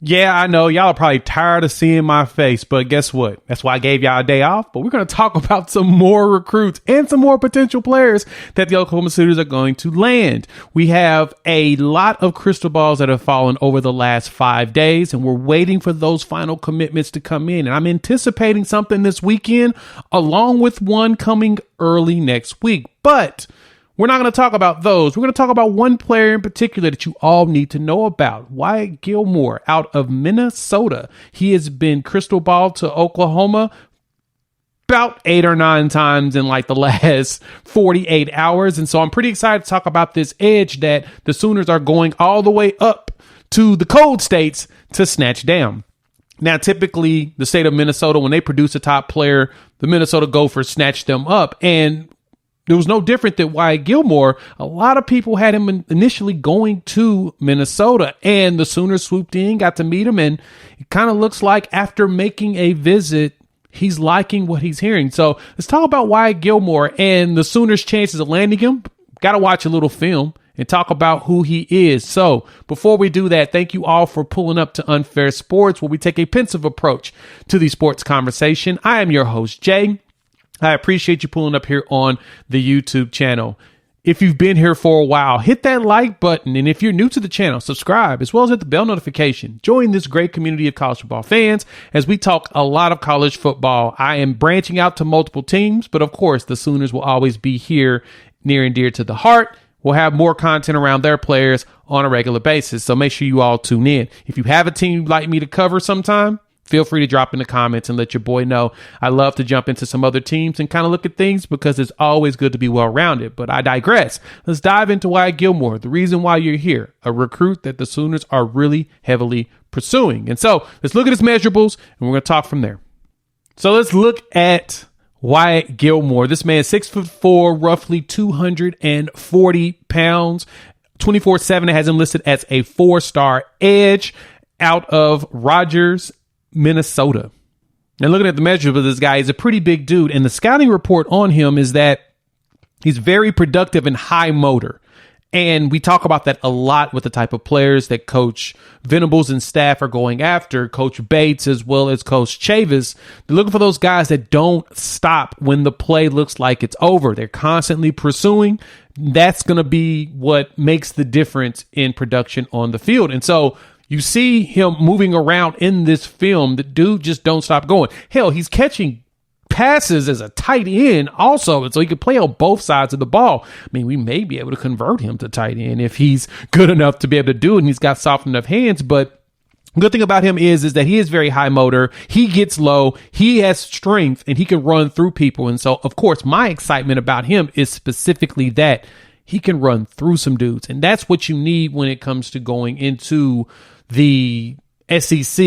Yeah, I know y'all are probably tired of seeing my face, but guess what? That's why I gave y'all a day off. But we're going to talk about some more recruits and some more potential players that the Oklahoma Sooners are going to land. We have a lot of crystal balls that have fallen over the last 5 days, and we're waiting for those final commitments to come in. And I'm anticipating something this weekend, along with one coming early next week. But we're not going to talk about those. We're going to talk about one player in particular that you all need to know about. Wyatt Gilmore out of Minnesota. He has been crystal balled to Oklahoma about 8 or 9 times in like the last 48 hours. And so I'm pretty excited to talk about this edge that the Sooners are going all the way up to the cold states to snatch down. Now, typically the state of Minnesota, when they produce a top player, the Minnesota Gophers snatch them up. And it was no different than Wyatt Gilmore. A lot of people had him initially going to Minnesota, and the Sooners swooped in, got to meet him, and it kind of looks like after making a visit, he's liking what he's hearing. So let's talk about Wyatt Gilmore and the Sooners' chances of landing him. Got to watch a little film and talk about who he is. So before we do that, thank you all for pulling up to Unfair Sports, where we take a pensive approach to the sports conversation. I am your host, Jay. I appreciate you pulling up here on the YouTube channel. If you've been here for a while, hit that like button. And if you're new to the channel, subscribe, as well as hit the bell notification. Join this great community of college football fans as we talk a lot of college football. I am branching out to multiple teams, but of course, the Sooners will always be here near and dear to the heart. We'll have more content around their players on a regular basis. So make sure you all tune in. If you have a team you'd like me to cover sometime, feel free to drop in the comments and let your boy know. I love to jump into some other teams and kind of look at things because it's always good to be well-rounded. But I digress. Let's dive into Wyatt Gilmore, the reason why you're here, a recruit that the Sooners are really heavily pursuing. And so let's look at his measurables, and we're going to talk from there. So let's look at Wyatt Gilmore. This man is 6'4", roughly 240 pounds. 24/7 has him listed as a 4-star edge out of Rogers, Minnesota. And looking at the measures of this guy, he's a pretty big dude. And the scouting report on him is that he's very productive and high motor. And we talk about that a lot with the type of players that Coach Venables and staff are going after, Coach Bates as well as Coach Chavis. They're looking for those guys that don't stop when the play looks like it's over. They're constantly pursuing. That's going to be what makes the difference in production on the field. And so you see him moving around in this film. The dude just don't stop going. Hell, he's catching passes as a tight end also, and so he could play on both sides of the ball. I mean, we may be able to convert him to tight end if he's good enough to be able to do it, and he's got soft enough hands. But the good thing about him is that he is very high motor. He gets low. He has strength, and he can run through people. And so, of course, my excitement about him is specifically that he can run through some dudes, and that's what you need when it comes to going into the SEC.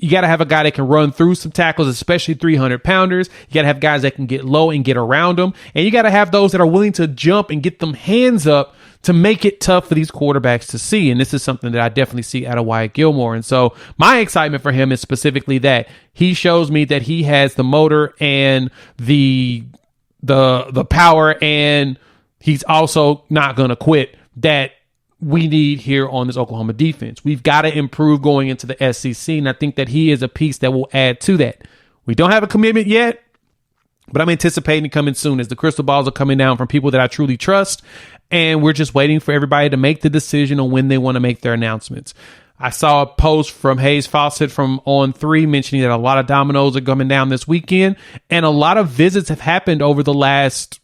You got to have a guy that can run through some tackles, especially 300-pounders. You got to have guys that can get low and get around them. And you got to have those that are willing to jump and get them hands up to make it tough for these quarterbacks to see. And this is something that I definitely see out of Wyatt Gilmore. And so my excitement for him is specifically that he shows me that he has the motor and the power, and he's also not going to quit, that we need here on this Oklahoma defense. We've got to improve going into the SEC, and I think that he is a piece that will add to that. We don't have a commitment yet, but I'm anticipating it coming soon as the crystal balls are coming down from people that I truly trust, and we're just waiting for everybody to make the decision on when they want to make their announcements. I saw a post from Hayes Fawcett from On3 mentioning that a lot of dominoes are coming down this weekend, and a lot of visits have happened over the last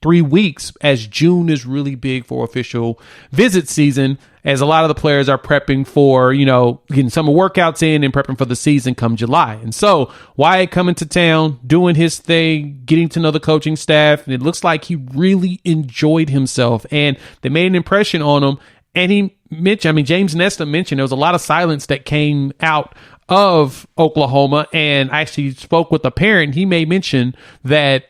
3 weeks, as June is really big for official visit season, as a lot of the players are prepping for, getting summer workouts in and prepping for the season come July. And so Wyatt coming to town, doing his thing, getting to know the coaching staff, and it looks like he really enjoyed himself, and they made an impression on him. And he mentioned, James Nesta mentioned there was a lot of silence that came out of Oklahoma, and I actually spoke with a parent. He made mention that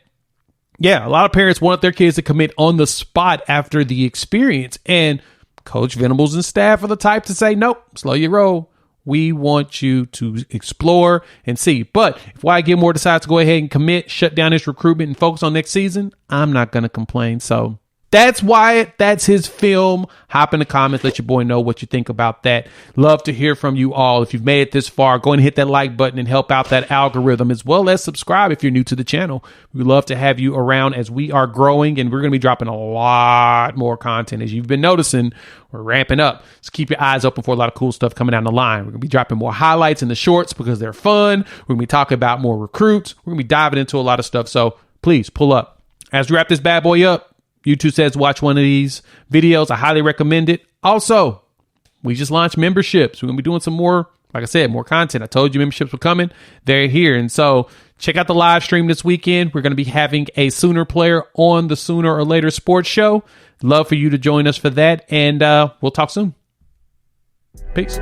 a lot of parents want their kids to commit on the spot after the experience. And Coach Venables and staff are the type to say, nope, slow your roll. We want you to explore and see. But if Wyatt Gilmore decides to go ahead and commit, shut down his recruitment, and focus on next season, I'm not going to complain. So That's Wyatt. That's his film. Hop in the comments. Let your boy know what you think about that. Love to hear from you all. If you've made it this far, go and hit that like button and help out that algorithm, as well as subscribe if you're new to the channel. We love to have you around as we are growing, and we're going to be dropping a lot more content. As you've been noticing, we're ramping up. So keep your eyes open for a lot of cool stuff coming down the line. We're going to be dropping more highlights in the shorts because they're fun. We're going to be talking about more recruits. We're going to be diving into a lot of stuff. So please pull up. As we wrap this bad boy up, YouTube says watch one of these videos. I highly recommend it. Also, we just launched memberships. We're going to be doing some more, like I said, more content. I told you memberships were coming. They're here. And so check out the live stream this weekend. We're going to be having a Sooner player on the Sooner or Later Sports Show. Love for you to join us for that. And we'll talk soon. Peace.